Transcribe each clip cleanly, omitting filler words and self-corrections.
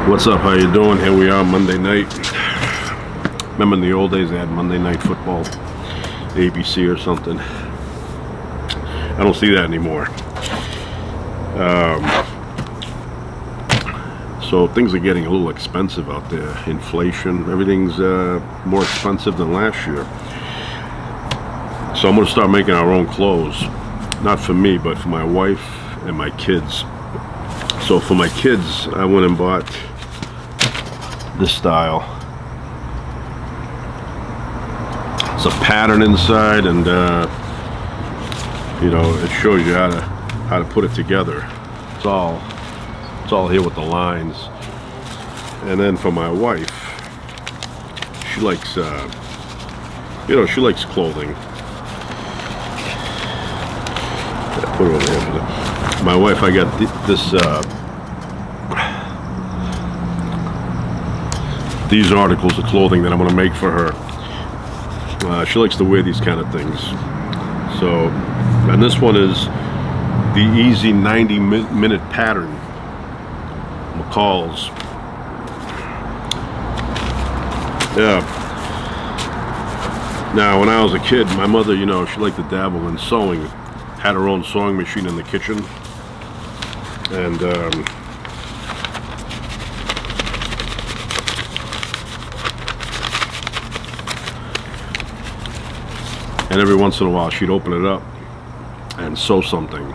What's up? How you doing? Here we are, Monday night. Remember in the old days they had Monday Night Football, ABC or something. I don't see that anymore. So things are getting a little expensive out there. Inflation, everything's more expensive than last year. So I'm going to start making our own clothes. Not for me, but for my wife and my kids. So for my kids, I went and bought this style. It's a pattern inside, and you know, it shows you how to put it together. It's all here with the lines. And then for my wife, she likes you know, she likes clothing. Put it over there. My wife, I got these articles of clothing that I'm going to make for her. She likes to wear these kind of things. So, and this one is the easy 90-minute pattern. McCall's. Yeah. Now, when I was a kid, my mother, you know, she liked to dabble in sewing. Had her own sewing machine in the kitchen. And every once in a while she'd open it up and sew something.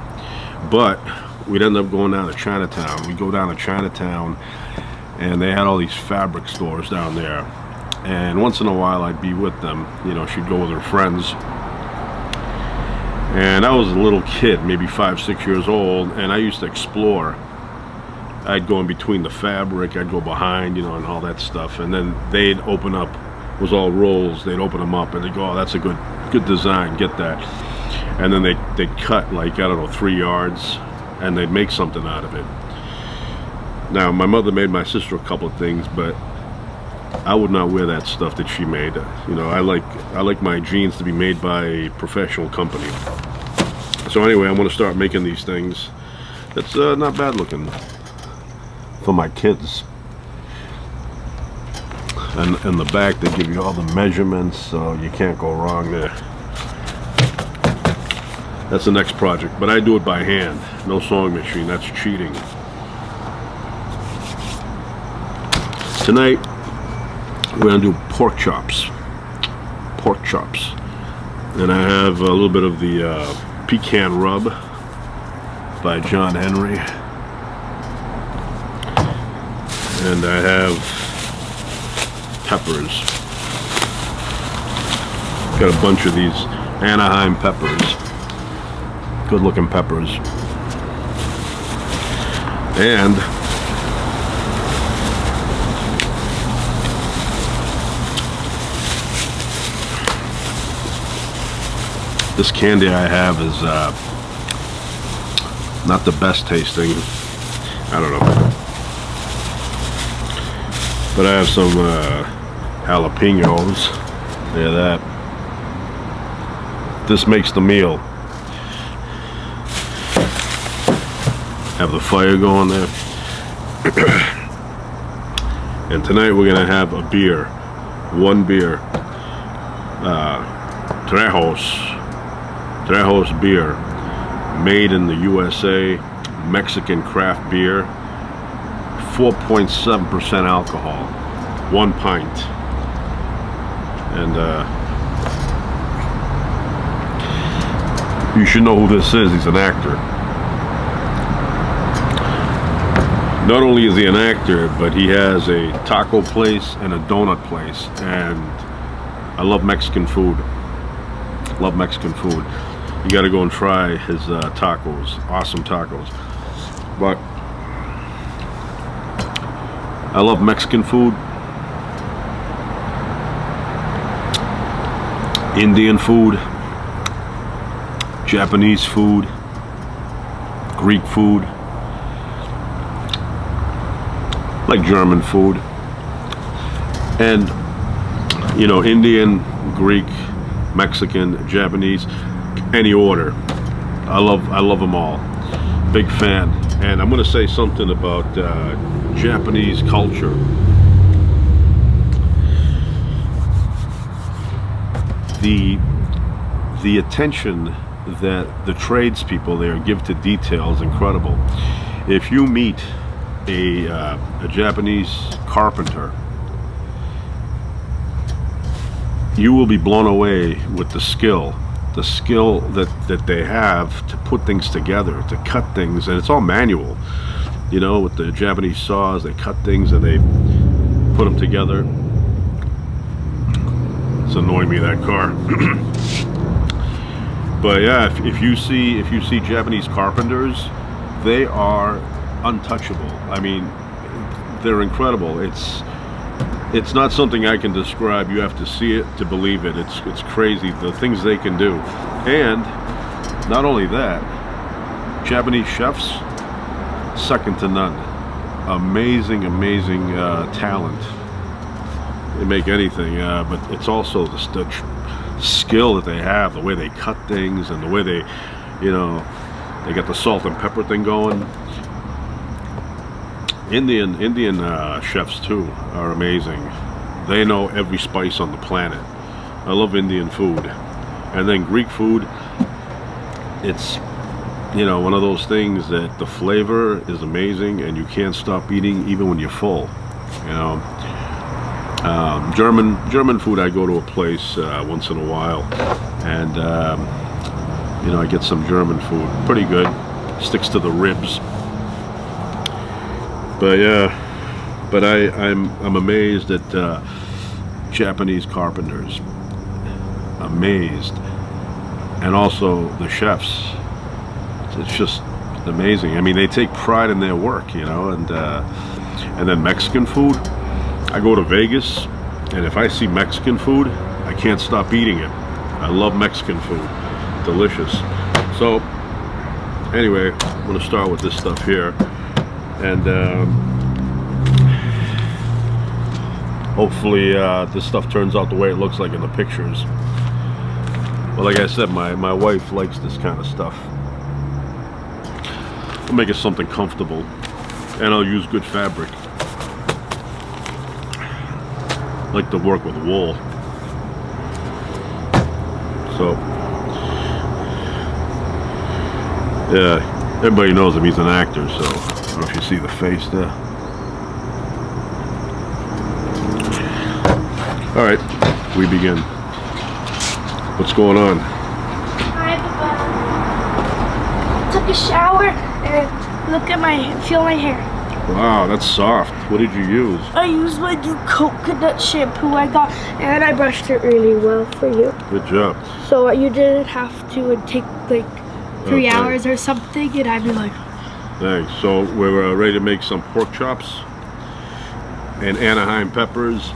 But we'd end up going down to Chinatown. We'd go down to Chinatown and they had all these fabric stores down there. And once in a while I'd be with them. You know, she'd go with her friends. And I was a little kid, maybe 5, 6 years old, and I used to explore. I'd go in between the fabric, I'd go behind, you know, and all that stuff. And then they'd open up, it was all rolls, they'd open them up and they'd go, oh, that's a good design, get that. And then they'd cut like, I don't know, 3 yards, and they'd make something out of it. Now, my mother made my sister a couple of things, but I would not wear that stuff that she made. You know, I like my jeans to be made by a professional company. So anyway, I'm going to start making these things. It's not bad looking for my kids. And in the back, they give you all the measurements, so you can't go wrong there. That's the next project, but I do it by hand. No sewing machine. That's cheating. Tonight, we're going to do pork chops. Pork chops. And I have a little bit of the pecan rub by John Henry. And I have peppers. Got a bunch of these Anaheim peppers. Good looking peppers. And this candy I have is not the best tasting. I don't know. But I have some jalapenos. Yeah, that. This makes the meal. Have the fire going there. And tonight we're gonna have a beer. One beer. Trejos beer, made in the USA, Mexican craft beer, 4.7% alcohol, 1 pint. And you should know who this is. He's an actor. Not only is he an actor, but he has a taco place and a donut place, and I love Mexican food. Love Mexican food. You got to go and try his tacos. Awesome tacos. But I love Mexican food, Indian food, Japanese food, Greek food, like German food, and you know, Indian, Greek, Mexican, Japanese, any order. I love them all. Big fan. And I'm going to say something about Japanese culture. The attention that the tradespeople there give to detail is incredible. If you meet a Japanese carpenter, you will be blown away with the skill that they have to put things together, to cut things, and it's all manual. You know, with the Japanese saws, they cut things and they put them together. It's annoying me, that car. But yeah, if you see Japanese carpenters, they are untouchable. I mean, they're incredible. It's not something I can describe. You have to see it to believe it. It's crazy the things they can do. And not only that, Japanese chefs, second to none. Amazing talent. They make anything, but it's also the skill that they have, the way they cut things, and the way they, you know, they got the salt and pepper thing going. Indian chefs too are amazing. They know every spice on the planet. I love Indian food. And then Greek food, it's, you know, one of those things that the flavor is amazing and you can't stop eating even when you're full. You know, German food, I go to a place once in a while, and you know, I get some German food, pretty good, sticks to the ribs. But yeah, but I'm amazed at Japanese carpenters, amazed, and also the chefs. It's just amazing. I mean, they take pride in their work, you know. And then Mexican food. I go to Vegas, and if I see Mexican food, I can't stop eating it. I love Mexican food, delicious. So anyway, I'm gonna start with this stuff here, and hopefully this stuff turns out the way it looks like in the pictures. Well, like I said, my wife likes this kind of stuff. I'll make it something comfortable, and I'll use good fabric. I like to work with wool. So yeah, everybody knows him, he's an actor, so I don't know if you see the face there. Alright, we begin. What's going on? Hi, Papa. Took a shower and look at feel my hair. Wow, that's soft. What did you use? I used my new coconut shampoo I got, and I brushed it really well for you. Good job. So you didn't have to take like 3 Okay. hours or something, and I'd be like... Thanks. So we're ready to make some pork chops and Anaheim peppers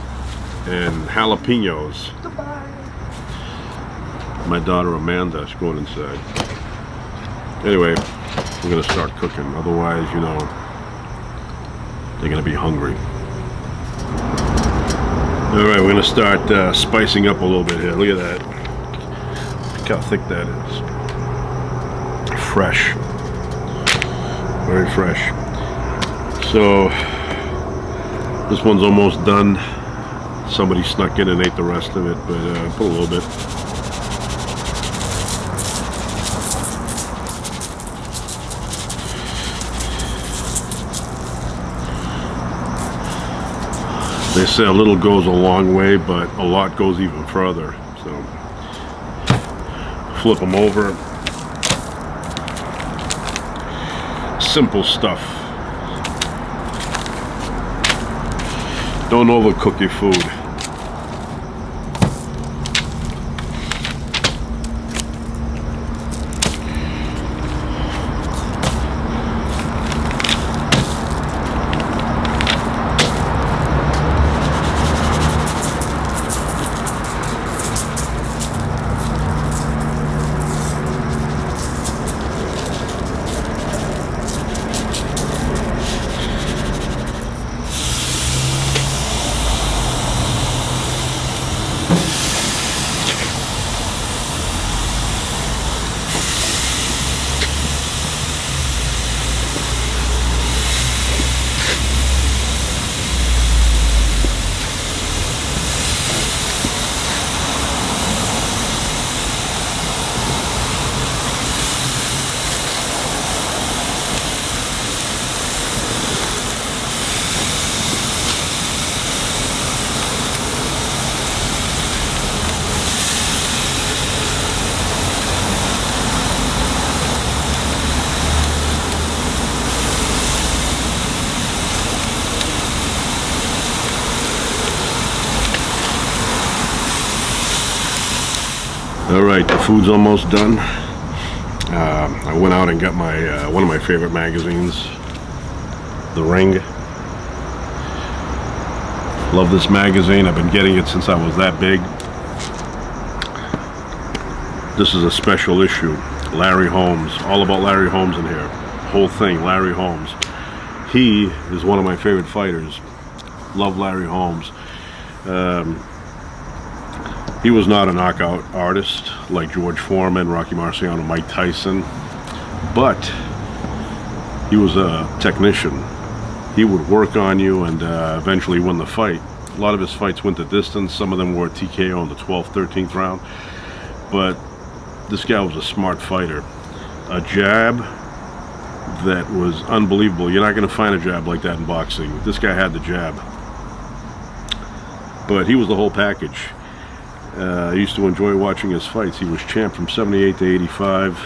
and jalapenos. Goodbye. My daughter Amanda, she's going inside. Anyway, we're gonna start cooking. Otherwise, you know, they're gonna be hungry. All right, we're gonna start spicing up a little bit here. Look at that. Look how thick that is. Fresh. Very fresh. So this one's almost done. Somebody snuck in and ate the rest of it, but put a little bit. They say a little goes a long way, but a lot goes even further. So flip them over. Simple stuff. Don't overcook your food. All right, the food's almost done. I went out and got my one of my favorite magazines, The Ring. Love this magazine. I've been getting it since I was that big. This is a special issue. Larry Holmes. All about Larry Holmes in here. Whole thing, Larry Holmes. He is one of my favorite fighters. Love Larry Holmes. He was not a knockout artist like George Foreman, Rocky Marciano, Mike Tyson, but he was a technician. He would work on you and eventually win the fight. A lot of his fights went the distance. Some of them were TKO in the 12th, 13th round. But this guy was a smart fighter. A jab that was unbelievable. You're not going to find a jab like that in boxing. This guy had the jab. But he was the whole package. I used to enjoy watching his fights. He was champ from 78 to 85.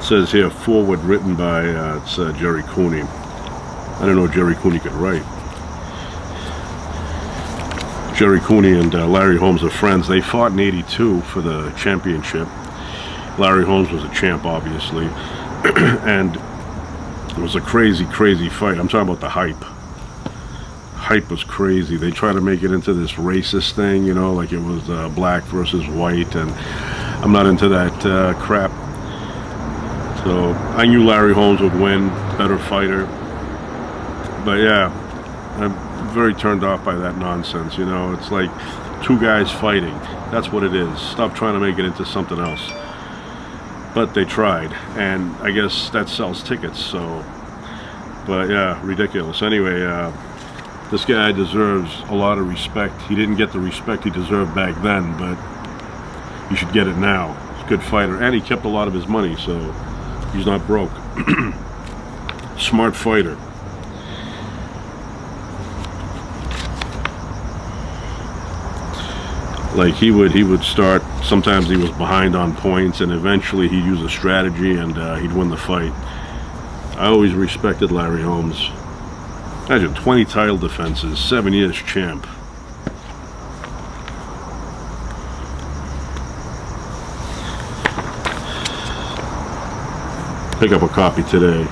It says here, forward written by Jerry Cooney. I don't know if Jerry Cooney could write. Jerry Cooney and Larry Holmes are friends. They fought in 82 for the championship. Larry Holmes was a champ, obviously. And it was a crazy, crazy fight. I'm talking about the hype. Hype was crazy. They tried to make it into this racist thing, you know, like it was black versus white, and I'm not into that crap. So I knew Larry Holmes would win, better fighter. But yeah, I'm very turned off by that nonsense, you know. It's like two guys fighting. That's what it is. Stop trying to make it into something else. But they tried, and I guess that sells tickets, so. But yeah, ridiculous. Anyway, this guy deserves a lot of respect. He didn't get the respect he deserved back then, but he should get it now. He's a good fighter, and he kept a lot of his money, so he's not broke. Smart fighter. Like he would start, sometimes he was behind on points, and eventually he'd use a strategy and he'd win the fight. I always respected Larry Holmes. Imagine 20 title defenses, 7 years champ. Pick up a copy today.